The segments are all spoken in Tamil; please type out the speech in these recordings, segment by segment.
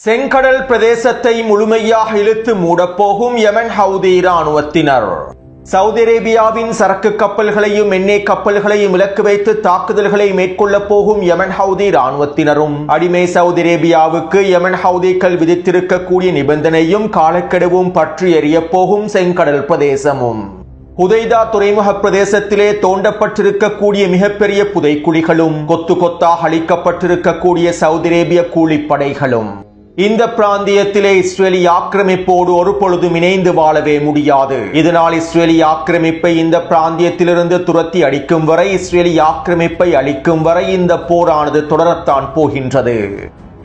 செங்கடல் பிரதேசத்தை முழுமையாக இழுத்து மூடப்போகும் யெமன் ஹவுதி இராணுவத்தினர் சவுதி அரேபியாவின் சரக்கு கப்பல்களையும் எண்ணெய் கப்பல்களையும் இலக்கு வைத்து தாக்குதல்களை மேற்கொள்ளப் போகும் யெமன் ஹவுதி இராணுவத்தினரும் அடிமை சவுதி அரேபியாவுக்கு யெமன் ஹவுதிகள் விதித்திருக்கக்கூடிய நிபந்தனையும் காலக்கெடுவும் பற்றி எறியப் போகும் செங்கடல் பிரதேசமும் ஹுதைதா துறைமுக பிரதேசத்திலே தோண்டப்பட்டிருக்கக்கூடிய மிகப்பெரிய புதைக்குழிகளும் கொத்து கொத்தாக அளிக்கப்பட்டிருக்கக்கூடிய சவுதி அரேபிய கூலிப்படைகளும் இந்த பிராந்தியத்திலே இஸ்ரேலிய ஆக்கிரமிப்போடு ஒரு பொழுதும் இணைந்து வாழவே முடியாது. இதனால் இஸ்ரேலிய ஆக்கிரமிப்பை இந்த பிராந்தியத்திலிருந்து துரத்தி அடிக்கும் வரை, இஸ்ரேலிய ஆக்கிரமிப்பை அளிக்கும் வரை இந்த போரானது தொடரத்தான் போகின்றது.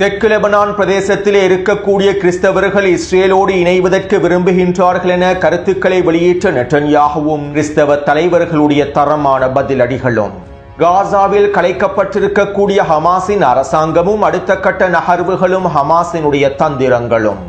தெற்கு லெபனான் பிரதேசத்திலே இருக்கக்கூடிய கிறிஸ்தவர்கள் இஸ்ரேலோடு இணைவதற்கு விரும்புகின்றார்கள் என கருத்துக்களை வெளியிட்ட நெட்டன்யாகுவும் கிறிஸ்தவ தலைவர்களுடைய தரமான பதிலடிகளும், காசாவில் கலைக்கப்பட்டிருக்கக்கூடிய ஹமாஸின் அரசாங்கமும் அடுத்த கட்ட நகர்வுகளும் ஹமாஸினுடைய தந்திரங்களும்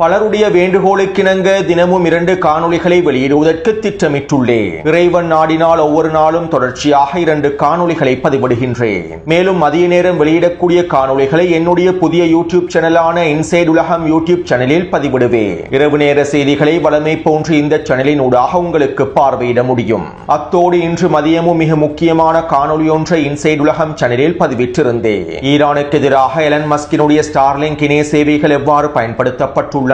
பலருடைய வேண்டுகோளுக்கிணங்க தினமும் 2 காணொளிகளை வெளியிடுவதற்கு திட்டமிட்டுள்ளேன். இறைவன் நாடினால் ஒவ்வொரு நாளும் தொடர்ச்சியாக 2 காணொளிகளை பதிவிடுகின்றேன். மேலும் மதிய நேரம் வெளியிடக்கூடிய காணொளிகளை என்னுடைய புதிய யூடியூப் சேனலான இன்சைட் உலகம் யூடியூப் சேனலில் பதிவிடுவேன். இரவு நேர செய்திகளை வளமை போன்று இந்த சேனலின் ஊடாக உங்களுக்கு பார்வையிட முடியும். அத்தோடு இன்று மதியமும் மிக முக்கியமான காணொளி ஒன்றை இன்சைட் உலகம் சேனலில் பதிவிட்டிருந்தேன். ஈரானுக்கு எதிராக எலன் மஸ்கினுடைய ஸ்டார்லிங்க் இணைய சேவைகள் எவ்வாறு பயன்படுத்தப்பட்டுள்ளன,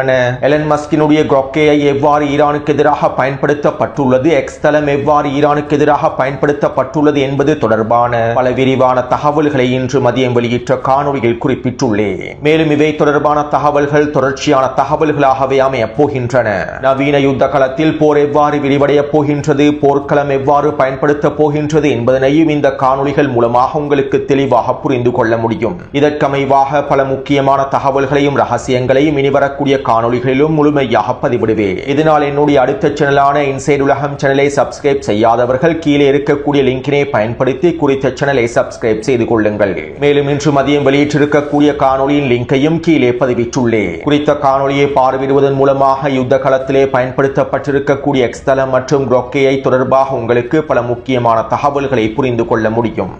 எலன் மஸ்கினுடைய கிராக்கேயை எவ்வாறு ஈரானுக்கு எதிராக பயன்படுத்தப்பட்டுள்ளது, எக்ஸ் தளம் எவ்வாறு ஈரானுக்கு எதிராக பயன்படுத்தப்பட்டுள்ளது என்பது தொடர்பான பல விரிவான தகவல்களை இன்று மதியம் வெளியிட்ட காணொளியில் குறிப்பிட்டுள்ளேன். மேலும் இவை தொடர்பான தகவல்கள் தொடர்ச்சியான தகவல்களாகவே அமையப் போகின்றன. நவீன யுத்த களத்தில் போர் எவ்வாறு விரிவடையப் போகின்றது, போர்க்களம் எவ்வாறு பயன்படுத்தப் போகின்றது என்பதனையும் இந்த காணொளிகள் மூலமாக உங்களுக்கு தெளிவாக புரிந்து கொள்ள முடியும். இதற்கமைவாக பல முக்கியமான தகவல்களையும் ரகசியங்களையும் இனிவரக்கூடிய காணொளிகளிலும் முழுமையாக பதிவிடுவேன். இதனால் என்னுடைய அடுத்த சேனலான இன்சைட் உலகம் சேனலை சப்ஸ்கிரைப் செய்யாதவர்கள் கீழே இருக்கக்கூடிய லிங்கினை பயன்படுத்தி குறித்த சேனலை சப்ஸ்கிரைப் செய்து கொள்ளுங்கள். மேலும் இன்று மதியம் வெளியிட்டிருக்கக்கூடிய காணொளியின் லிங்கையும் கீழே பதிவிட்டுள்ளேன். குறித்த காணொளியை பார்வையிடுவதன் மூலமாக யுத்த களத்திலே பயன்படுத்தப்பட்டிருக்கக்கூடிய எக்ஸ் தளம் மற்றும் கிராக்கேயை தொடர்பாக உங்களுக்கு பல முக்கியமான தகவல்களை புரிந்து கொள்ள முடியும்.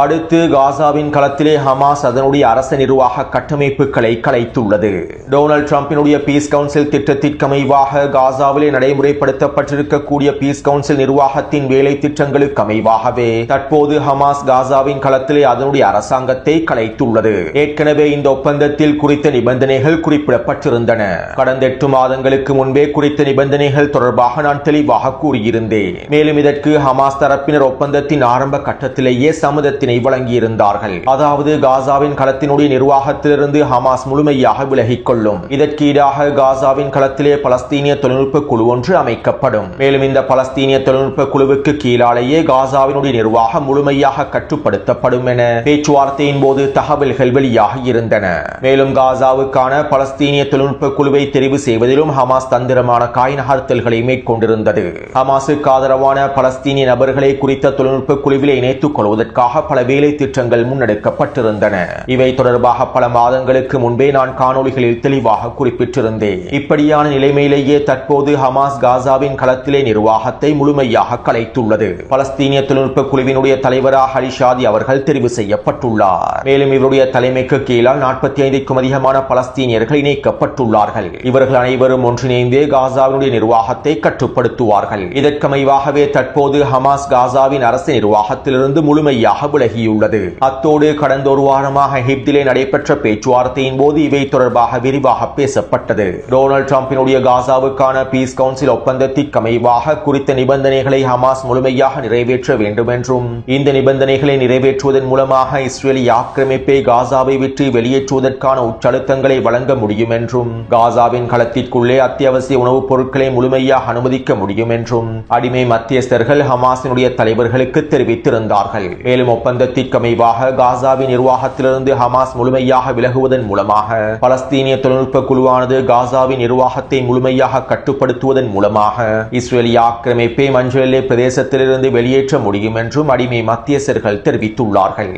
அடுத்து காசாவின் களத்திலே ஹமாஸ் அதனுடைய அரச நிர்வாக கட்டமைப்புகளை கலைத்துள்ளது. டொனால்ட் ட்ரம்பினுடைய பீஸ் கவுன்சில் திட்டத்திற்கமைவாக காசாவிலே நடைமுறைப்படுத்தப்பட்டிருக்கக்கூடிய பீஸ் கவுன்சில் நிர்வாகத்தின் வேலை திட்டங்களுக்கு அமைவாகவே தற்போது ஹமாஸ் காசாவின் களத்திலே அதனுடைய அரசாங்கத்தை கலைத்துள்ளது. ஏற்கனவே இந்த ஒப்பந்தத்தில் குறித்த நிபந்தனைகள் குறிப்பிடப்பட்டிருந்தன. கடந்த 8 மாதங்களுக்கு முன்பே குறித்த நிபந்தனைகள் தொடர்பாக நான் தெளிவாக கூறியிருந்தேன். மேலும் இதற்கு ஹமாஸ் தரப்பினர் ஒப்பந்தத்தின் ஆரம்ப கட்டத்திலேயே சம்மதத்தை வழங்கியிருந்தார்கள். அதாவது காசாவின் களத்தினுடைய நிர்வாகத்திலிருந்து ஹமாஸ் முழுமையாக விலகிக் கொள்ளும். இதற்கு ஈடாக காசாவின் களத்திலே பலஸ்தீனிய தொழில்நுட்ப குழு ஒன்று அமைக்கப்படும். மேலும் இந்த பலஸ்தீனிய தொழில்நுட்ப குழுவுக்கு கீழாலேயே காசாவினுடைய நிர்வாகம் முழுமையாக கட்டுப்படுத்தப்படும் என பேச்சுவார்த்தையின் போது தகவல்கள் வெளியாகி இருந்தன. மேலும் காசாவுக்கான பலஸ்தீனிய தொழில்நுட்ப குழுவை தெரிவு செய்வதிலும் ஹமாஸ் தந்திரமான காய் நகர்த்தல்களை மேற்கொண்டிருந்தது. ஹமாஸுக்கு ஆதரவான பலஸ்தீனிய நபர்களை குறித்த தொழில்நுட்ப குழுவிலே இணைத்துக் கொள்வதற்காக பல வேலை திட்டங்கள் முன்னெடுக்கப்பட்டிருந்தன. இவை தொடர்பாக பல மாதங்களுக்கு முன்பே நான் காணொளிகளில் தெளிவாக குறிப்பிட்டிருந்தேன். இப்படியான நிலைமையிலேயே தற்போது ஹமாஸ் காசாவின் களத்திலே நிர்வாகத்தை முழுமையாக கலைத்துள்ளது. பலஸ்தீனிய தொழில்நுட்ப குழுவினுடைய தலைவராக அலி ஷாதி அவர்கள் தெரிவு செய்யப்பட்டுள்ளார். மேலும் இவருடைய தலைமைக்கு கீழால் 45க்கும் அதிகமான பலஸ்தீனியர்கள் இணைக்கப்பட்டுள்ளார்கள். இவர்கள் அனைவரும் ஒன்றிணைந்தே காசாவினுடைய நிர்வாகத்தை கட்டுப்படுத்துவார்கள். இதற்கமைவாகவே தற்போது ஹமாஸ் காசாவின் அரசு நிர்வாகத்திலிருந்து முழுமையாக விலகியுள்ளது. அத்தோடு கடந்த ஒரு வாரமாக எகிப்திலே நடைபெற்ற பேச்சுவார்த்தையின் போது இவை தொடர்பாக விரிவாக பேசப்பட்டது. டொனால்ட் ட்ரம்பினுடைய காசாவுக்கான பீஸ் கவுன்சில் ஒப்பந்தத்திற்கு அமைவாக குறித்த நிபந்தனைகளை ஹமாஸ் முழுமையாக நிறைவேற்ற வேண்டும் என்றும், இந்த நிபந்தனைகளை நிறைவேற்றுவதன் மூலமாக இஸ்ரேலிய ஆக்கிரமிப்பை காசாவை விட்டு வெளியேற்றுவதற்கான உச்சழுத்தங்களை வழங்க முடியும் என்றும், காசாவின் களத்திற்குள்ளே அத்தியாவசிய உணவுப் பொருட்களை முழுமையாக அனுமதிக்க முடியும் என்றும் அடிமை மத்தியஸ்தர்கள் ஹமாஸினுடைய தலைவர்களுக்கு தெரிவித்திருந்தார்கள். மேலும் ஒப்பந்தத்திற்கு அமைவாக காசாவின் நிர்வாகத்திலிருந்து ஹமாஸ் முழுமையாக விலகுவதன் மூலமாக பலஸ்தீனிய தொழில்நுட்ப குழுவானது காசாவின் நிர்வாகத்தை முழுமையாக கட்டுப்படுத்துவதன் மூலமாக இஸ்ரேலிய ஆக்கிரமிப்பை மஞ்சள் எல்லை பிரதேசத்திலிருந்து வெளியேற்ற முடியும் என்றும் அடிமை மத்தியஸ்தர்கள் தெரிவித்துள்ளார்கள்.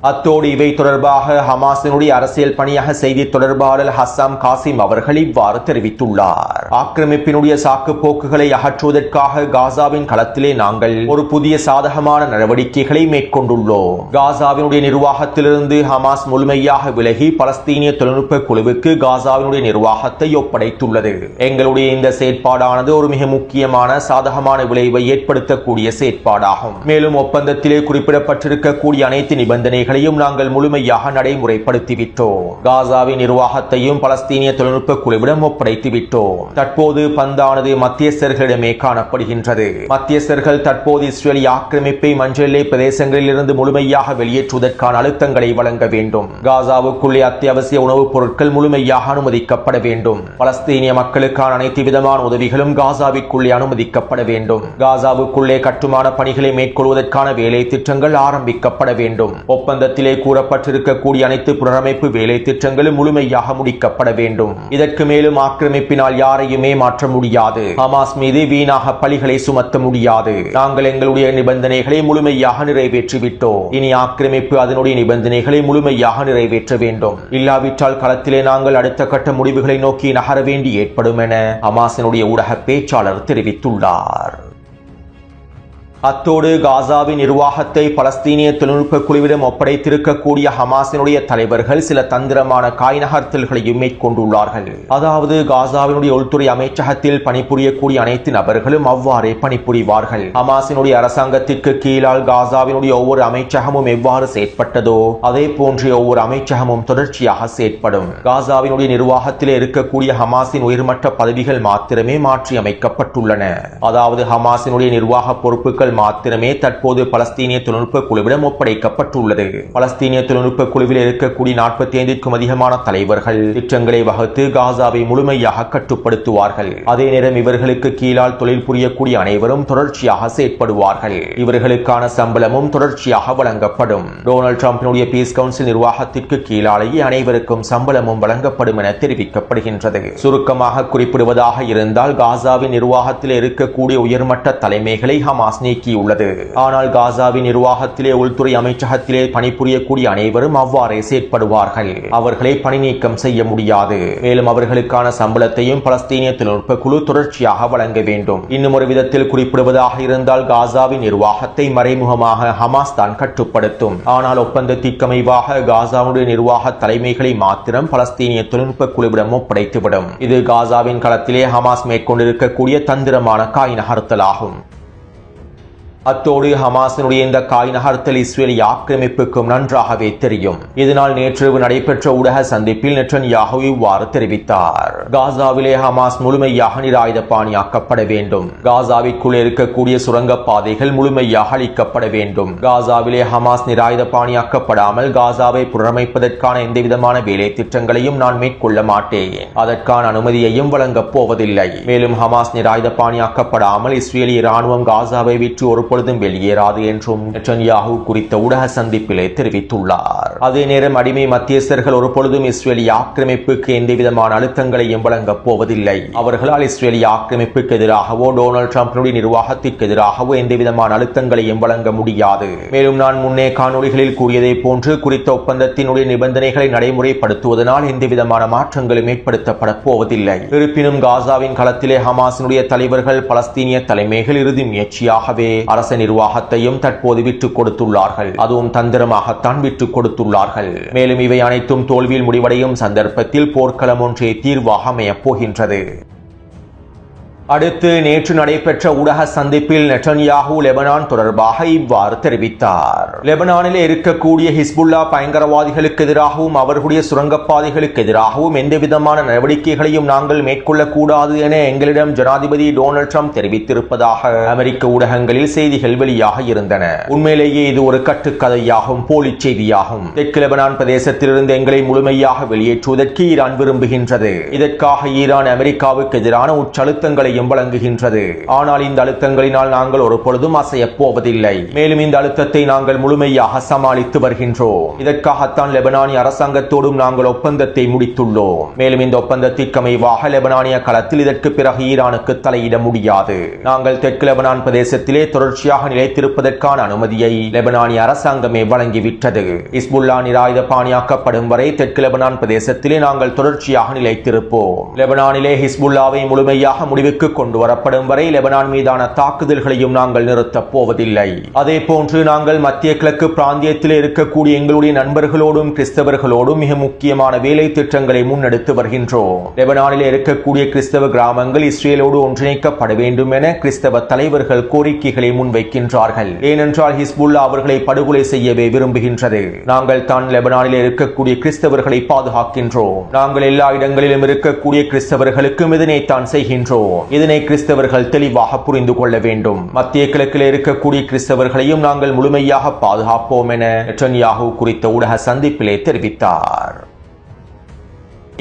அத்தோடு இவை தொடர்பாக ஹமாஸினுடைய அரசியல் பணியக செய்தி தொடர்பாளர் ஹஸ்ஸாம் காசிம் அவர்கள் இவ்வாறு தெரிவித்துள்ளார். ஆக்கிரமிப்பினுடைய சாக்கு போக்குகளை அகற்றுவதற்காக காசாவின் களத்திலே நாங்கள் ஒரு புதிய சாதகமான நடவடிக்கைகளை மேற்கொண்டுள்ளோம். காசாவினுடைய நிர்வாகத்திலிருந்து ஹமாஸ் முழுமையாக விலகி பலஸ்தீனிய தொழில்நுட்ப குழுவுக்கு காசாவினுடைய நிர்வாகத்தை ஒப்படைத்துள்ளது. எங்களுடைய இந்த செயற்பாடானது ஒரு மிக முக்கியமான சாதகமான விளைவை ஏற்படுத்தக்கூடிய செயற்பாடாகும். மேலும் ஒப்பந்தத்திலே குறிப்பிடப்பட்டிருக்கக்கூடிய அனைத்து நிபந்தனைகள் நாங்கள் முழுமையாக நடைமுறைப்படுத்திவிட்டோம். காசாவின் நிர்வாகத்தையும் பலஸ்தீனிய தொழில்நுட்ப குழுவிடம் ஒப்படைத்துவிட்டோம். தற்போது பந்தானது மத்தியஸ்தர்களிடமே காணப்படுகின்றது. மத்தியஸ்தர்கள் தற்போது இஸ்ரேலிய ஆக்கிரமிப்பை மஞ்சள் பிரதேசங்களில் இருந்து முழுமையாக வெளியேற்றுவதற்கான அழுத்தங்களை வழங்க வேண்டும். காசாவுக்குள்ளே அத்தியாவசிய உணவுப் பொருட்கள் முழுமையாக அனுமதிக்கப்பட வேண்டும். பலஸ்தீனிய மக்களுக்கான அனைத்து விதமான உதவிகளும் காசாவிற்குள்ளே அனுமதிக்கப்பட வேண்டும். காசாவுக்குள்ளே கட்டுமான பணிகளை மேற்கொள்வதற்கான வேலை திட்டங்கள் ஆரம்பிக்கப்பட வேண்டும். ஒப்பந்தத்திலே கூறப்பட்டிருக்கக்கூடிய அனைத்து புனரமைப்பு வேலை திட்டங்களும் முழுமையாக முடிக்கப்பட வேண்டும். இதற்கு மேலும் ஆக்கிரமிப்பினால் யாரையுமே மாற்ற முடியாது. ஹமாஸ் மீது வீணாக பழிகளை சுமத்த முடியாது. நாங்கள் எங்களுடைய நிபந்தனைகளை முழுமையாக நிறைவேற்றிவிட்டோம். இனி ஆக்கிரமிப்பு அதனுடைய நிபந்தனைகளை முழுமையாக நிறைவேற்ற வேண்டும். இல்லாவிட்டால் களத்திலே நாங்கள் அடுத்த கட்ட முடிவுகளை நோக்கி நகர வேண்டி ஏற்படும் என ஹமாஸினுடைய ஊடக பேச்சாளர் தெரிவித்துள்ளார். அத்தோடு காசாவின் நிர்வாகத்தை பலஸ்தீனிய தொழில்நுட்ப குழுவிடம் ஒப்படைத்திருக்கக்கூடிய ஹமாஸினுடைய தலைவர்கள் சில தந்திரமான காய் நகர்த்தல்களையும் மேற்கொண்டுள்ளார்கள். அதாவது காசாவினுடைய உள்துறை அமைச்சகத்தில் பணிபுரியக்கூடிய அனைத்து நபர்களும் அவ்வாறே பணிபுரிவார்கள். ஹமாஸினுடைய அரசாங்கத்திற்கு கீழால் காசாவினுடைய ஒவ்வொரு அமைச்சகமும் எவ்வாறு செயற்பட்டதோ அதே போன்ற ஒவ்வொரு அமைச்சகமும் தொடர்ச்சியாக செயற்படும். காசாவினுடைய நிர்வாகத்திலே இருக்கக்கூடிய ஹமாஸின் உயர்மட்ட பதவிகள் மாத்திரமே மாற்றி அமைக்கப்பட்டுள்ளன. அதாவது ஹமாஸினுடைய நிர்வாக பொறுப்புகள் மாத்திரமே தற்போது பலஸ்தீனிய தொழில்நுட்ப குழுவிடம் ஒப்படைக்கப்பட்டுள்ளது. பலஸ்தீனிய தொழில்நுட்ப குழுவில் இருக்கக்கூடிய 45க்கும் அதிகமான தலைவர்கள் திட்டங்களை வகுத்து காசாவை முழுமையாக கட்டுப்படுத்துவார்கள். அதே நேரம் இவர்களுக்கு கீழால் தொழில் புரியக்கூடிய அனைவரும் தொடர்ச்சியாக செயற்படுவார்கள். இவர்களுக்கான சம்பளமும் தொடர்ச்சியாக வழங்கப்படும். டொனால்ட் ட்ரம்பினுடைய பீஸ் கவுன்சில் நிர்வாகத்திற்கு கீழாலேயே அனைவருக்கும் சம்பளமும் வழங்கப்படும் என தெரிவிக்கப்படுகின்றது. சுருக்கமாக குறிப்பிடுவதாக இருந்தால் காசாவின் நிர்வாகத்தில் இருக்கக்கூடிய உயர்மட்ட தலைமைகளை ஹமாஸ் உள்ளது. ஆனால் காசாவின் நிர்வாகத்திலே உள்துறை அமைச்சகத்திலே பணிபுரியக்கூடிய அனைவரும் அவ்வாறே செயற்படுவார்கள். அவர்களை பணி நீக்கம் செய்ய முடியாது. மேலும் அவர்களுக்கான சம்பளத்தையும் பலஸ்தீனிய தொழில்நுட்ப குழு தொடர்ச்சியாக வழங்க வேண்டும். இன்னும் ஒரு விதத்தில் குறிப்பிடுவதாக இருந்தால் காசாவின் நிர்வாகத்தை மறைமுகமாக ஹமாஸ் தான் கட்டுப்படுத்தும். ஆனால் ஒப்பந்தத்திற்கமைவாக காசாவுடைய நிர்வாக தலைமைகளை மாத்திரம் பலஸ்தீனிய தொழில்நுட்ப குழுவிடம் ஒப்படைத்துவிடும். இது காசாவின் களத்திலே ஹமாஸ் மேற்கொண்டிருக்கக்கூடிய தந்திரமான காய் நகர்த்தலாகும். அத்தோடு ஹமாஸினுடைய இந்த காய் நகர்த்தல் இஸ்ரேலிய ஆக்கிரமிப்புக்கும் நன்றாகவே தெரியும். இதனால் நேற்றிரவு நடைபெற்ற ஊடக சந்திப்பில் நெட்டன்யாஹு இவ்வாறு தெரிவித்தார். காசாவிலே ஹமாஸ் முழுமையாக நிராயுதபாணியாக்கப்பட வேண்டும். காசாவிற்குள் இருக்கக்கூடிய சுரங்க பாதைகள் முழுமையாக அளிக்கப்பட வேண்டும். காசாவிலே ஹமாஸ் நிராயுதபாணியாக்கப்படாமல் காசாவை புனரமைப்பதற்கான எந்தவிதமான வேலை திட்டங்களையும் நான் மேற்கொள்ள மாட்டேன். அதற்கான அனுமதியையும் வழங்கப் போவதில்லை. மேலும் ஹமாஸ் நிராயுதபாணியாக்கப்படாமல் இஸ்ரேலிய ராணுவம் காசாவை விற்று ஒரு பொழுதும் வெளியேறாது என்றும் நெட்டன்யாஹு குறித்த ஊடக சந்திப்பிலே தெரிவித்துள்ளார். அதே நேரம் அடிமை மத்தியஸ்தர்கள் ஒரு பொழுதும் இஸ்ரேலிய ஆக்கிரமிப்புக்கு எந்தவிதமான அழுத்தங்களையும் வழங்கப் போவதில்லை. அவர்களால் இஸ்ரேலிய ஆக்கிரமிப்புக்கு எதிராகவோ டொனால்ட் ட்ரம்பினுடைய நிர்வாகத்திற்கு எதிராகவோ எந்தவிதமான அழுத்தங்களையும் வழங்க முடியாது. மேலும் நான் முன்னே காணொளிகளில் கூறியதை போன்று குறித்த ஒப்பந்தத்தினுடைய நிபந்தனைகளை நடைமுறைப்படுத்துவதனால் எந்தவிதமான மாற்றங்களும் ஏற்படுத்தப்பட போவதில்லை. இருப்பினும் காசாவின் களத்திலே ஹமாஸினுடைய தலைவர்கள் பலஸ்தீனிய தலைமைகள் இறுதி முயற்சியாகவே அரச நிர்வாகத்தையும் தற்போது விட்டுக் கொடுத்துள்ளார்கள். அதுவும் தந்திரமாகத்தான் விட்டுக் கொடுத்துள்ளார்கள். மேலும் இவை அனைத்தும் தோல்வியில் முடிவடையும் சந்தர்ப்பத்தில் போர்க்களம் ஒன்றே தீர்வாக அமையப் போகின்றது. அடுத்து நேற்று நடைபெற்ற ஊடக சந்திப்பில் நெட்டன்யாஹு லெபனான் தொடர்பாக இவ்வாறு தெரிவித்தார். லெபனானில் இருக்கக்கூடிய ஹிஸ்புல்லா பயங்கரவாதிகளுக்கு எதிராகவும் அவர்களுடைய சுரங்கப்பாதைகளுக்கு எதிராகவும் எந்தவிதமான நடவடிக்கைகளையும் நாங்கள் மேற்கொள்ளக்கூடாது என எங்களிடம் ஜனாதிபதி டொனால்ட் ட்ரம்ப் தெரிவித்திருப்பதாக அமெரிக்க ஊடகங்களில் செய்திகள் வெளியாக இருந்தன. உண்மையிலேயே இது ஒரு கட்டுக்கதையாகும், போலி செய்தியாகும். தெற்கு லெபனான் பிரதேசத்திலிருந்து எங்களை முழுமையாக வெளியேற்றுவதற்கு ஈரான் விரும்புகின்றது. இதற்காக ஈரான் அமெரிக்காவுக்கு எதிரான உச்சழுத்தங்களையும் அழுத்தங்களையும் வழங்குகின்றது. ஆனால் இந்த அழுத்தங்களினால் நாங்கள் ஒரு பொழுதும் அசையப் போவதில்லை. மேலும் இந்த அழுத்தத்தை நாங்கள் முழுமையாக சமாளித்து வருகின்றோம். இதற்காகத்தான் லெபனானிய அரசாங்கத்தோடும் நாங்கள் ஒப்பந்தத்தை முடித்துள்ளோம். மேலும் இந்த ஒப்பந்தத்திற்கு அமைவாக லெபனானிய களத்தில் இதற்கு பிறகு ஈரானுக்கு தலையிட முடியாது. நாங்கள் தெற்கு லெபனான் பிரதேசத்திலே தொடர்ச்சியாக நிலைத்திருப்பதற்கான அனுமதியை லெபனானிய அரசாங்கமே வழங்கிவிட்டது. ஹிஸ்புல்லா நிராயுத பாணியாக்கப்படும் வரை தெற்கு லெபனான் பிரதேசத்திலே நாங்கள் தொடர்ச்சியாக நிலைத்திருப்போம். லெபனானிலே ஹிஸ்புல்லாவை முழுமையாக முடிவுக்கு கொண்டு வரப்படும் வரை லெபனான் மீதான தாக்குதல்களையும் நாங்கள் நிறுத்தப் போவதில்லை. அதே போன்று நாங்கள் மத்திய கிழக்கு பிராந்தியத்தில் இருக்கக்கூடிய எங்களுடைய நண்பர்களோடும் கிறிஸ்தவர்களோடும் மிக முக்கியமான வேலை திட்டங்களை முன்னெடுத்து வருகின்றோம். லெபனானில் இருக்கக்கூடிய கிறிஸ்தவ கிராமங்கள் இஸ்ரேலோடு ஒன்றிணைக்கப்பட வேண்டும் என கிறிஸ்தவ தலைவர்கள் கோரிக்கைகளை முன்வைக்கின்றார்கள். ஏனென்றால் ஹிஸ்புல்லா அவர்களை படுகொலை செய்யவே விரும்புகின்றது. நாங்கள் தான் லெபனானில் இருக்கக்கூடிய கிறிஸ்தவர்களை பாதுகாக்கின்றோம். நாங்கள் எல்லா இடங்களிலும் இருக்கக்கூடிய கிறிஸ்தவர்களுக்கும் இதனைத்தான் செய்கின்றோம். இதனை கிறிஸ்தவர்கள் தெளிவாக புரிந்து கொள்ள வேண்டும். மத்திய கிழக்கில் இருக்கக்கூடிய கிறிஸ்தவர்களையும் நாங்கள் முழுமையாக பாதுகாப்போம் என நெட்டன்யாஹூ குறித்த ஊடக சந்திப்பிலே தெரிவித்தார்.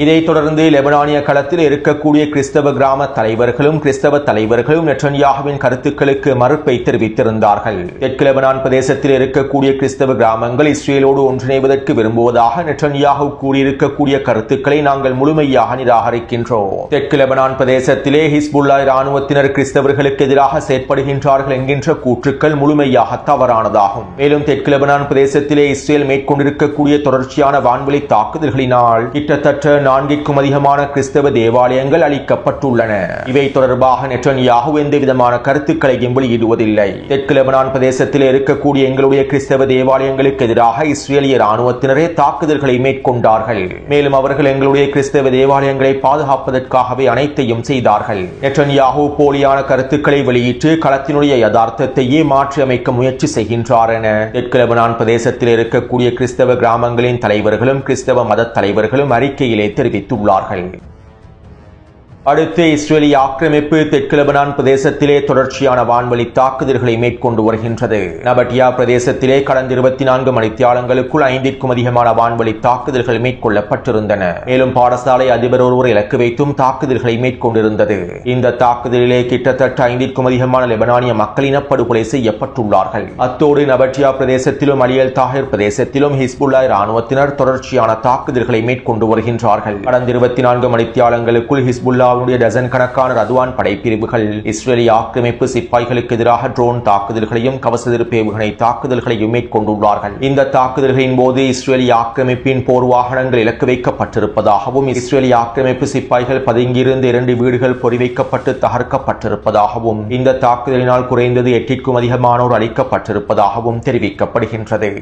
இதைத் தொடர்ந்து லெபனானிய களத்தில் இருக்கக்கூடிய கிறிஸ்தவ கிராம தலைவர்களும் நெட்டன்யாஹுவின் கருத்துக்களுக்கு மறுப்பை தெரிவித்திருந்தார்கள். தெற்கு லெபனான் பிரதேசத்தில் இருக்கக்கூடிய கிறிஸ்தவ கிராமங்கள் இஸ்ரேலோடு ஒன்றிணைவதற்கு விரும்புவதாக நெட்டன்யாஹூ கூறியிருக்கக்கூடிய கருத்துக்களை நாங்கள் முழுமையாக நிராகரிக்கின்றோம். தெற்கு லெபனான் பிரதேசத்திலே ஹிஸ்புல்லா இராணுவத்தினர் கிறிஸ்தவர்களுக்கு எதிராக செயற்படுகின்றார்கள் என்கின்ற கூற்றுக்கள் முழுமையாக தவறானதாகும். மேலும் தெற்கு லெபனான் பிரதேசத்திலே இஸ்ரேல் மேற்கொண்டிருக்கக்கூடிய தொடர்ச்சியான வான்வெளி தாக்குதல்களினால் கிட்டத்தட்ட 4க்கும் அதிகமான கிறிஸ்தவ தேவாலயங்கள் அளிக்கப்பட்டுள்ளன. இவை தொடர்பாக நெட்டன்யாஹூ எந்தவிதமான கருத்துக்களையும் வெளியிடுவதில்லை. தெற்கு லெபனான் பிரதேசத்தில் இருக்கக்கூடிய எங்களுடைய கிறிஸ்தவ தேவாலயங்களுக்கு எதிராக இஸ்ரேலிய இராணுவத்தினரே தாக்குதல்களை மேற்கொண்டார்கள். மேலும் அவர்கள் எங்களுடைய கிறிஸ்தவ தேவாலயங்களை பாதுகாப்பதற்காகவே அனைத்தையும் செய்தார்கள். நெட்டன்யாஹூ போலியான கருத்துக்களை வெளியிட்டு களத்தினுடைய யதார்த்தத்தையே மாற்றி அமைக்க முயற்சி செய்கின்றார் என தெற்கு லெபனான் பிரதேசத்தில் இருக்கக்கூடிய கிறிஸ்தவ கிராமங்களின் தலைவர்களும் கிறிஸ்தவ மத தலைவர்களும் அறிக்கையிலே தெரிவித்துள்ளார்கள். அடுத்து இஸ்ரேலிய ஆக்கிரமிப்பு தெற்கு லெபனான் பிரதேசத்திலே தொடர்ச்சியான வான்வெளி தாக்குதல்களை மேற்கொண்டு வருகின்றது. நபட்டியா பிரதேசத்திலே கடந்த 24 மணித்தியாலங்களுக்குள் 5க்கும் அதிகமான வான்வெளி தாக்குதல்கள் மேற்கொள்ளப்பட்டிருந்தன. மேலும் பாடசாலை அதிபர் ஒருவர் இலக்கு வைத்தும் தாக்குதல்களை மேற்கொண்டிருந்தது. இந்த தாக்குதலிலே கிட்டத்தட்ட 5க்கும் அதிகமான லெபனானிய மக்கள் இனப்படுகொலை செய்யப்பட்டுள்ளார்கள். அத்தோடு நபட்டியா பிரதேசத்திலும் அலியல் தாஹிர் பிரதேசத்திலும் ஹிஸ்புல்லா இராணுவத்தினர் தொடர்ச்சியான தாக்குதல்களை மேற்கொண்டு வருகின்றார்கள். கடந்த 24 மணித்தியாலங்களுக்குள் ஹிஸ்புல்லா டசன் கணக்கான ரதுவான் படைப்பிரிவுகள் இஸ்ரேலிய ஆக்கிரமிப்பு சிப்பாய்களுக்கு எதிராக ட்ரோன் தாக்குதல்களையும் கவச எதிர்ப்பு ஏவுகணை தாக்குதல்களையும் மேற்கொண்டுள்ளார்கள். இந்த தாக்குதல்களின் போது இஸ்ரேலிய ஆக்கிரமிப்பின் போர் வாகனங்கள் இலக்கு வைக்கப்பட்டிருப்பதாகவும் இஸ்ரேலிய ஆக்கிரமிப்பு சிப்பாய்கள் பதுங்கியிருந்த 2 வீடுகள் பொறிவைக்கப்பட்டு தகர்க்கப்பட்டிருப்பதாகவும் இந்த தாக்குதலினால் குறைந்தது 8க்கும் அதிகமானோர் அளிக்கப்பட்டிருப்பதாகவும் தெரிவிக்கப்படுகின்றது.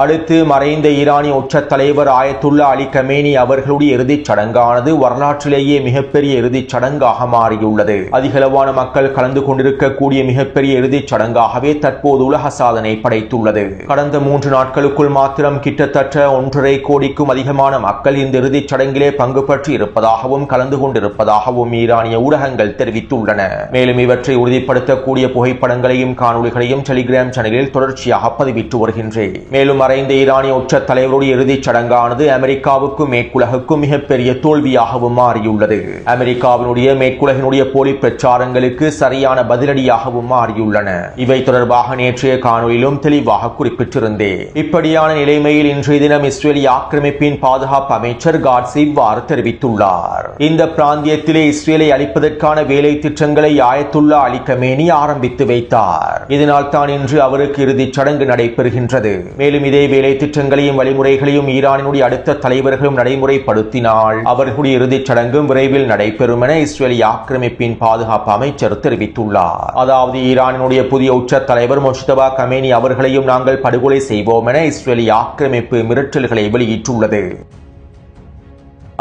அடுத்து மறைந்த ஈரானிய உச்ச தலைவர் ஆயத்துல்லா அலி கமேனி அவர்களுடைய இறுதிச் சடங்கானது வரலாற்றிலேயே மிகப்பெரிய இறுதிச் சடங்காக மாறியுள்ளது. அதிகளவான மக்கள் கலந்து கொண்டிருக்கக்கூடிய மிகப்பெரிய இறுதிச் சடங்காகவே தற்போது உலக சாதனை படைத்துள்ளது. கடந்த 3 நாட்களுக்குள் மாத்திரம் கிட்டத்தட்ட 1.5 கோடிக்கும் அதிகமான மக்கள் இந்த இறுதிச் சடங்கிலே பங்கு பற்றி இருப்பதாகவும் கலந்து கொண்டிருப்பதாகவும் ஈரானிய ஊடகங்கள் தெரிவித்துள்ளன. மேலும் இவற்றை உறுதிப்படுத்தக்கூடிய புகைப்படங்களையும் காணொலிகளையும் டெலிகிராம் சேனலில் தொடர்ச்சியாக பதிவிட்டு வருகின்றேன். மேலும் மறைந்த ஈரானிய உச்ச தலைவருடைய இறுதிச் சடங்கானது அமெரிக்காவுக்கும் மேற்குலகுக்கும் மிகப்பெரிய தோல்வியாகவும் மாறியுள்ளது. அமெரிக்காவினுடைய மேற்குலகினுடைய போலி பிரச்சாரங்களுக்கு சரியான பதிலடியாகவும் மாறியுள்ளன. இவை தொடர்பாக நேற்றைய காணொலியிலும் தெளிவாக குறிப்பிட்டிருந்தேன். இப்படியான நிலைமையில் இன்றைய தினம் இஸ்ரேலிய ஆக்கிரமிப்பின் பாதுகாப்பு அமைச்சர் காட்ஸ் இவ்வாறு தெரிவித்துள்ளார். இந்த பிராந்தியத்திலே இஸ்ரேலை அழிப்பதற்கான வேலை திட்டங்களை ஆயத்துல்லா அலி கமேனி ஆரம்பித்து வைத்தார். இதனால் தான் இன்று அவருக்கு இறுதிச் சடங்கு நடைபெறுகின்றது. மேலும் இதே வேலை திட்டங்களையும் வழிமுறைகளையும் ஈரானினுடைய அடுத்த தலைவர்களும் நடைமுறைப்படுத்தினால் அவர்களுடைய இறுதிச் சடங்கும் விரைவில் நடைபெறும் என இஸ்ரேலிய ஆக்கிரமிப்பின் பாதுகாப்பு அமைச்சர் தெரிவித்துள்ளார். அதாவது ஈரானினுடைய புதிய உச்ச தலைவர் முஜ்தபா கமேனி அவர்களையும் நாங்கள் படுகொலை செய்வோம் என இஸ்ரேலிய ஆக்கிரமிப்பு மிரட்டல்களை வெளியிட்டுள்ளது.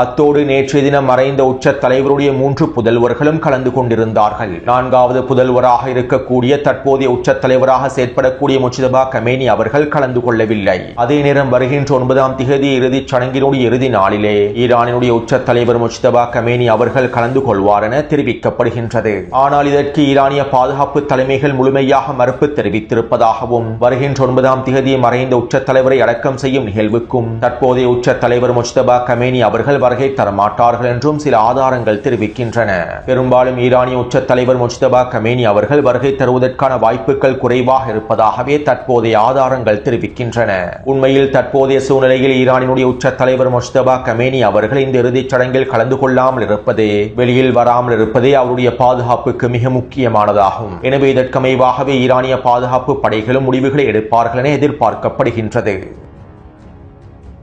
அத்தோடு நேற்றைய தினம் மறைந்த உச்ச தலைவருடைய 3 புதல்வர்களும் கலந்து கொண்டிருந்தார்கள். 4வது புதல்வராக இருக்கக்கூடிய தற்போதைய உச்ச தலைவராக செயற்படக்கூடிய முஜ்தபா கமேனி அவர்கள் கலந்து கொள்ளவில்லை. அதே நேரம் வருகின்ற 9ஆம் திகதி இறுதிச் சடங்கினுடைய இறுதி நாளிலே ஈரானினுடைய உச்ச தலைவர் முஜ்தபா கமேனி அவர்கள் கலந்து கொள்வார் என தெரிவிக்கப்படுகின்றது. ஆனால் இதற்கு ஈரானிய பாதுகாப்பு தலைமைகள் முழுமையாக மறுப்பு தெரிவித்திருப்பதாகவும் வருகின்ற 9ஆம் திகதி மறைந்த உச்ச தலைவரை அடக்கம் செய்யும் நிகழ்வுக்கும் தற்போதைய உச்ச தலைவர் முஜ்தபா கமேனி அவர்கள் வருகை தரமாட்டார்கள் என்றும் சில ஆதாரங்கள் தெரிவிக்கின்றன. பெரும்பாலும் ஈரானிய உச்ச தலைவர் முஜ்தபா கமேனி அவர்கள் வருகை தருவதற்கான வாய்ப்புகள் குறைவாக இருப்பதாகவே தற்போதைய ஆதாரங்கள் தெரிவிக்கின்றன. உண்மையில் தற்போதைய சூழ்நிலையில் ஈரானினுடைய உச்ச தலைவர் முஜ்தபா கமேனி அவர்கள் இந்த இறுதிச் சடங்கில் கலந்து கொள்ளாமல் இருப்பதே, வெளியில் வராமல் இருப்பதே அவருடைய பாதுகாப்புக்கு மிக முக்கியமானதாகும். எனவே இதற்கமைவாகவே ஈரானிய பாதுகாப்பு படைகளும் முடிவுகளை எடுப்பார்கள் என எதிர்பார்க்கப்படுகின்றது.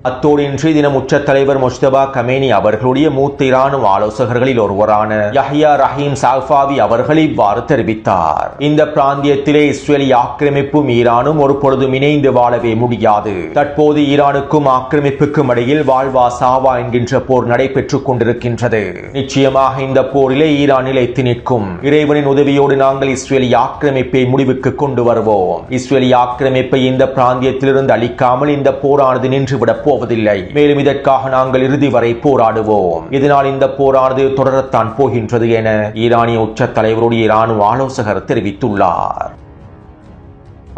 அத்தோடு இன்றைய தினம் உச்ச தலைவர் முஜ்தபா கமேனி அவர்களுடைய மூத்த இராணுவ ஆலோசகர்களில் ஒருவரான யஹ்யா ரஹீம் சாஃபாவி அவர்கள் இவ்வாறு தெரிவித்தார். இந்த பிராந்தியத்திலே இஸ்ரேலிய ஆக்கிரமிப்பும் ஈரானும் ஒரு பொழுதும் இணைந்து வாழவே முடியாது. தற்போது ஈரானுக்கும் ஆக்கிரமிப்புக்கும் இடையில் வாழ்வா சாவா என்கின்ற போர் நடைபெற்றுக் கொண்டிருக்கின்றது. நிச்சயமாக இந்த போரிலே ஈரான் நிலைத்து நிற்கும். இறைவனின் உதவியோடு நாங்கள் இஸ்ரேலிய ஆக்கிரமிப்பை முடிவுக்கு கொண்டு வருவோம். இஸ்ரேலிய ஆக்கிரமிப்பை இந்த பிராந்தியத்திலிருந்து அளிக்காமல் இந்த போரானது நின்றுவிடப் போவதில்லை. மேலும் இதற்காக நாங்கள் இறுதி வரை போராடுவோம். இதனால் இந்த போரானது தொடரத்தான் போகின்றது என ஈரானிய உச்ச தலைவருடைய இராணுவ ஆலோசகர் தெரிவித்துள்ளார்.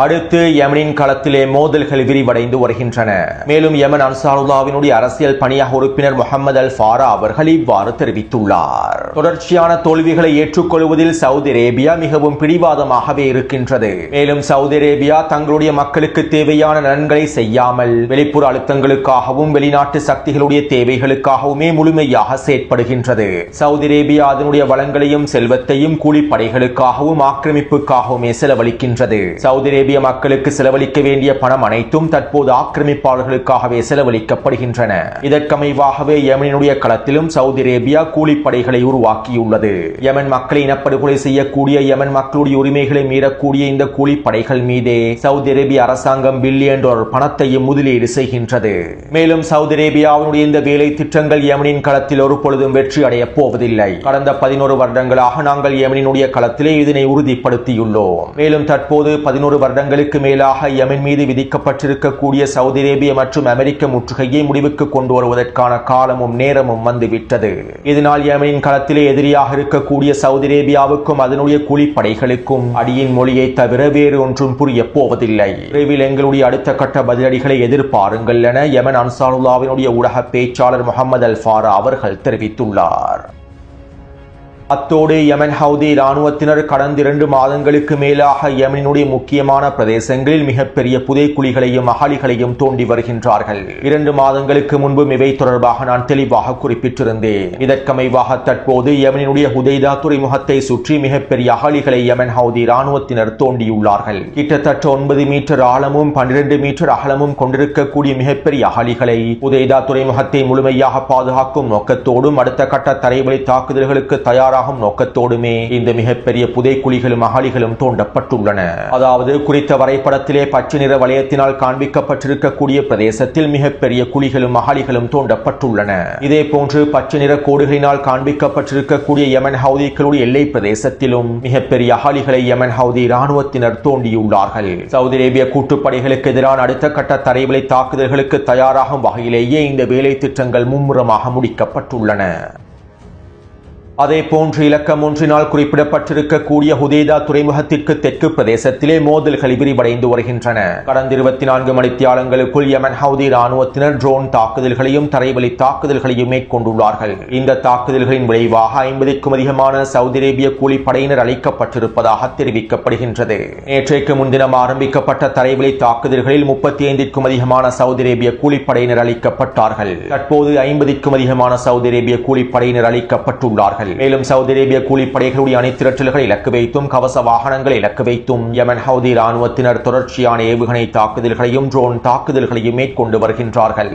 அடுத்து யமனின் களத்திலே மோதல்கள் விரிவடைந்து வருகின்றன. மேலும் யமன் அன்சாருல்லாவினுடைய அரசியல் பணியாக உறுப்பினர் முகமது அல் ஃபாரா அவர்கள் இவ்வாறு தெரிவித்துள்ளார். தொடர்ச்சியான தோல்விகளை ஏற்றுக்கொள்வதில் சவுதி அரேபியா மிகவும் பிடிவாதமாகவே இருக்கின்றது. மேலும் சவுதி அரேபியா தங்களுடைய மக்களுக்கு தேவையான நலன்களை செய்யாமல் வெளிப்புற அழுத்தங்களுக்காகவும் வெளிநாட்டு சக்திகளுடைய தேவைகளுக்காகவுமே முழுமையாக செயற்படுகின்றது. சவுதி அரேபியா அதனுடைய வளங்களையும் செல்வத்தையும் கூலிப்படைகளுக்காகவும் ஆக்கிரமிப்புக்காகவுமே செலவழிக்கின்றது. சவுதி அரேபிய மக்களுக்கு செலவழிக்க வேண்டிய பணம் அனைத்தும் தற்போது ஆக்கிரமிப்பாளர்களுக்காகவே செலவழிக்கப்படுகின்றன. இதற்கமைவாகவே யமனினுடைய களத்திலும் சவுதி அரேபியா கூலிப்படைகளை உருவாக்கியுள்ளது. யமன் மக்களை இனப்படுகொலை செய்யக்கூடிய, யமன் மக்களுடைய உரிமைகளை மீறக்கூடிய இந்த கூலிப்படைகள் மீதே சவுதி அரேபிய அரசாங்கம் பில்லியன் டாலர் பணத்தையும் முதலீடு செய்கின்றது. மேலும் சவுதி அரேபியாவினுடைய இந்த வேலை திட்டங்கள் யமனின் களத்தில் ஒரு பொழுதும் வெற்றி அடையப் போவதில்லை. கடந்த 11 வருடங்களாக நாங்கள் யமனினுடைய களத்திலே இதனை உறுதிப்படுத்தியுள்ளோம். மேலும் தற்போது 11 வருடங்களுக்கு மேலாக யமன் மீது விதிக்கப்பட்டிருக்கக்கூடிய சவுதி அரேபிய மற்றும் அமெரிக்க முற்றுகையை முடிவுக்கு கொண்டு வருவதற்கான காலமும் நேரமும் வந்துவிட்டது. இதனால் யமனின் களத்திலே எதிரியாக இருக்கக்கூடிய சவுதி அரேபியாவுக்கும் அதனுடைய கூலிப்படைகளுக்கும் அடியின் மொழியை தவிர வேறு ஒன்றும் புரிய போவதில்லை. விரைவில் எங்களுடைய அடுத்த கட்ட பதிலடிகளை எதிர்பாருங்கள் என யமன் அன்சாருல்லாவினுடைய ஊடக பேச்சாளர் முகமது அல் ஃபாரா அவர்கள் தெரிவித்துள்ளார். அத்தோடு யமன் ஹவுதி இராணுவத்தினர் கடந்த 2 மாதங்களுக்கு மேலாக யமனினுடைய முக்கியமான பிரதேசங்களில் மிகப்பெரிய புதைக்குழிகளையும் அகழிகளையும் தோண்டி வருகின்றார்கள். 2 மாதங்களுக்கு முன்பு இவை தொடர்பாக நான் தெளிவாக குறிப்பிட்டிருந்தேன். இதற்கமைவாக தற்போது யமனினுடைய ஹுதைதா துறைமுகத்தை சுற்றி மிகப்பெரிய அகழிகளை யமன் ஹவுதி இராணுவத்தினர் தோண்டியுள்ளார்கள். கிட்டத்தட்ட 9 மீட்டர் ஆழமும் 12 மீட்டர் அகலமும் கொண்டிருக்கக்கூடிய மிகப்பெரிய அகழிகளை ஹுதைதா துறைமுகத்தை முழுமையாக பாதுகாக்கும் நோக்கத்தோடும் அடுத்த கட்ட தரைவழி தாக்குதல்களுக்கு தயாராக நோக்கத்தோடுமே இந்த மிகப்பெரிய புதைக்குழிகளும் அகழிகளும் தோண்டப்பட்டுள்ளன. அதாவது குறித்த வரைபடத்திலே பச்சை நிற வளையத்தினால் காண்பிக்கப்பட்டிருக்கக்கூடிய பிரதேசத்தில் மிகப்பெரிய குழிகளும் அகழிகளும் தோண்டப்பட்டுள்ளன. இதே போன்று பச்சை நிற கோடுகளினால் காண்பிக்கப்பட்டிருக்கக்கூடிய யமன் ஹவுதிகளுடைய எல்லை பிரதேசத்திலும் மிகப்பெரிய அகழிகளை யமன் ஹவுதி இராணுவத்தினர் தோண்டியுள்ளார்கள். சவுதி அரேபிய கூட்டுப்படைகளுக்கு எதிரான அடுத்த கட்ட தரைவழி தாக்குதல்களுக்கு தயாராகும் வகையிலேயே இந்த வேலை திட்டங்கள் மும்முரமாக முடிக்கப்பட்டுள்ளன. அதே போன்று இலக்கம் 1 குறிப்பிடப்பட்டிருக்கக்கூடிய ஹுதைதா துறைமுகத்திற்கு தெற்கு பிரதேசத்திலே மோதல்கள் விரிவடைந்து வருகின்றன. கடந்த 24 மணித்தியாலங்களுக்குள் யமன் ஹவுதி இராணுவத்தினர் ட்ரோன் தாக்குதல்களையும் தரைவழி தாக்குதல்களையும் மேற்கொண்டுள்ளார்கள். இந்த தாக்குதல்களின் விளைவாக 50க்கும் அதிகமான சவுதி அரேபிய கூலிப்படையினர் அளிக்கப்பட்டிருப்பதாக தெரிவிக்கப்படுகின்றது. நேற்றைக்கு முன்தினம் ஆரம்பிக்கப்பட்ட தரைவழி தாக்குதல்களில் 35க்கும் அதிகமான சவுதி அரேபிய கூலிப்படையினர் அளிக்கப்பட்டார்கள். தற்போது 50க்கும் அதிகமான சவுதி அரேபிய கூலிப்படையினர் அளிக்கப்பட்டுள்ளார்கள். மேலும் சவுதி அரேபிய கூலிப்படைகளுடைய அணிதிரட்டல்களை இலக்கு வைத்தும் கவச வாகனங்களை இலக்கு வைத்தும் யமன் ஹவுதி இராணுவத்தினர் தொடர்ச்சியான ஏவுகணை தாக்குதல்களையும் ட்ரோன் தாக்குதல்களையும் மேற்கொண்டு வருகின்றார்கள்.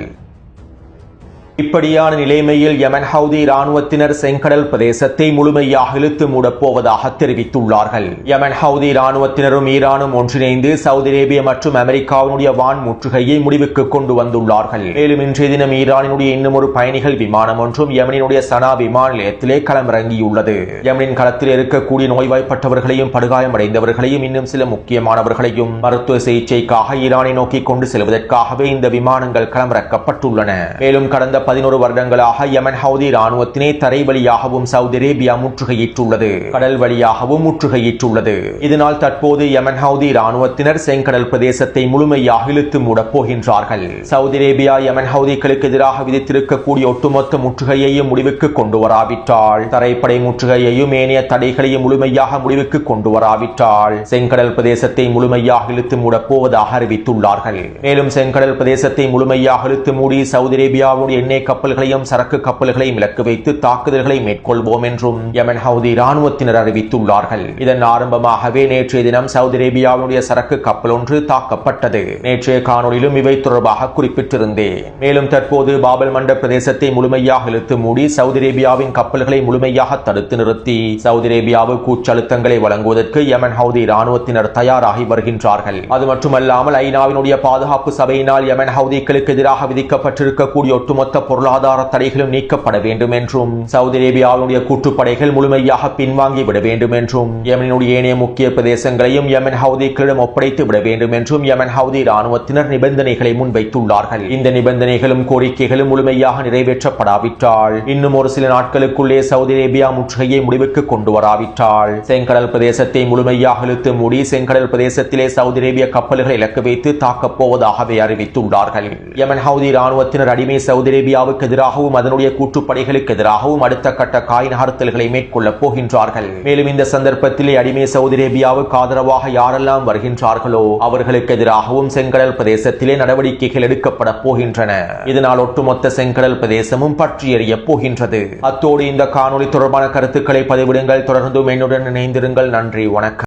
இப்படியான நிலைமையில் யமன் ஹவுதி இராணுவத்தினர் செங்கடல் பிரதேசத்தை முழுமையாக இழுத்து மூடப்போவதாக தெரிவித்துள்ளார்கள். யமன் ஹவுதி இராணுவத்தினரும் ஈரானும் ஒன்றிணைந்து சவுதி அரேபியா மற்றும் அமெரிக்காவினுடைய வான் முற்றுகையை முடிவுக்கு கொண்டு வந்துள்ளார்கள். மேலும் இன்றைய தினம் ஈரானினுடைய இன்னும் ஒரு பயணிகள் விமானம் ஒன்றும் யமனினுடைய சனா விமான நிலையத்திலே களமிறங்கியுள்ளது. யமனின் களத்தில் இருக்கக்கூடிய நோய்வாய்ப்பட்டவர்களையும் படுகாயமடைந்தவர்களையும் இன்னும் சில முக்கியமானவர்களையும் மருத்துவ சிகிச்சைக்காக ஈரானை நோக்கி கொண்டு செல்வதற்காகவே இந்த விமானங்கள் களமிறக்கப்பட்டுள்ளன. மேலும் கடந்த 11 வருடங்களாக யமன் ஹவுதி ராணுவத்தினை தரை வழியாகவும் சவுதி அரேபியா முற்றுகையிட்டுள்ளது, கடல் வழியாகவும் முற்றுகையிட்டுள்ளது. இதனால் தற்போது யமன் ஹவுதி ராணுவத்தினர் செங்கடல் பிரதேசத்தை முழுமையாக இழுத்து மூடப் போகின்றார்கள். சவுதி அரேபியா யமன் ஹவுதிகளுக்கு எதிராக விதித்திருக்கக்கூடிய ஒட்டுமொத்த முற்றுகையையும் முடிவுக்கு கொண்டு வராவிட்டால், தரைப்படை முற்றுகையையும் ஏனைய தடைகளையும் முழுமையாக முடிவுக்கு கொண்டு வராவிட்டால் செங்கடல் பிரதேசத்தை முழுமையாக இழுத்து மூடப் போவதாக அறிவித்துள்ளார்கள். மேலும் செங்கடல் பிரதேசத்தை முழுமையாக இழுத்து மூடி சவுதி அரேபியாவுடைய எண்ணெய் கப்பல்களையும் சரக்கு கப்பல்களையும் இலக்கு வைத்து தாக்குதல்களை மேற்கொள்வோம் என்றும் யமன் ஹவுதி ராணுவத்தினர் அறிவித்துள்ளார்கள். இதன் ஆரம்பமாகவே நேற்றைய தினம் சவுதி அரேபியாவுடைய சரக்கு கப்பல் ஒன்று தாக்கப்பட்டது. நேற்றைய காணொலியிலும் இவை தொடர்பாக குறிப்பிட்டிருந்தேன். மேலும் தற்போது பாபல் மண்ட பிரதேசத்தை முழுமையாக இழுத்து மூடி சவுதி அரேபியாவின் கப்பல்களை முழுமையாக தடுத்து நிறுத்தி சவுதி அரேபியாவுக்கு கூச்சழுத்தங்களை வழங்குவதற்கு யமன் ஹவுதி ராணுவத்தினர் தயாராகி வருகின்றார்கள். அது மட்டுமல்லாமல் ஐநாவினுடைய பாதுகாப்பு சபையினால் யமன் ஹவுதிகளுக்கு எதிராக விதிக்கப்பட்டிருக்கக்கூடிய ஒட்டுமொத்த பொருளாதார தடைகளும் நீக்கப்பட வேண்டும் என்றும், சவுதி அரேபியாவுடைய கூட்டுப்படைகள் முழுமையாக பின்வாங்கி விட வேண்டும் என்றும், யமனுடைய ஏனைய முக்கிய பிரதேசங்களையும் யமன் ஹவுதிகளிடம் ஒப்படைத்து விட வேண்டும் என்றும் யமன் ஹவுதி ராணுவத்தினர் நிபந்தனைகளை முன்வைத்துள்ளார்கள். இந்த நிபந்தனைகளும் கோரிக்கைகளும் முழுமையாக நிறைவேற்றப்படாவிட்டால், இன்னும் ஒரு சில நாட்களுக்குள்ளே சவுதி அரேபியா முற்றுகையை முடிவுக்கு கொண்டு வராவிட்டால் செங்கடல் பிரதேசத்தை முழுமையாக இழுத்து மூடி செங்கடல் பிரதேசத்திலே சவுதி அரேபிய கப்பல்களை இலக்கு வைத்து தாக்கப் போவதாகவே அறிவித்துள்ளார்கள். யமன் ஹவுதி ராணுவத்தினர் அடிமை சவுதி அரேபியாவுக்கு எதிராகவும் அதனுடைய கூட்டுப்படைகளுக்கு எதிராகவும் அடுத்த கட்ட காய் நகர்த்தல்களை மேற்கொள்ளப் போகின்றார்கள். மேலும் இந்த சந்தர்ப்பத்திலே அடிமை சவுதி அரேபியாவுக்கு ஆதரவாக யாரெல்லாம் வருகின்றார்களோ அவர்களுக்கு எதிராகவும் செங்கடல் பிரதேசத்திலே நடவடிக்கைகள் எடுக்கப்பட போகின்றன. இதனால் ஒட்டுமொத்த செங்கடல் பிரதேசமும் பற்றி எறியப் போகின்றது. அத்தோடு இந்த காணொலி தொடர்பான கருத்துக்களை பதிவிடுங்கள். தொடர்ந்தும் என்னுடன் இணைந்திருங்கள். நன்றி, வணக்கம்.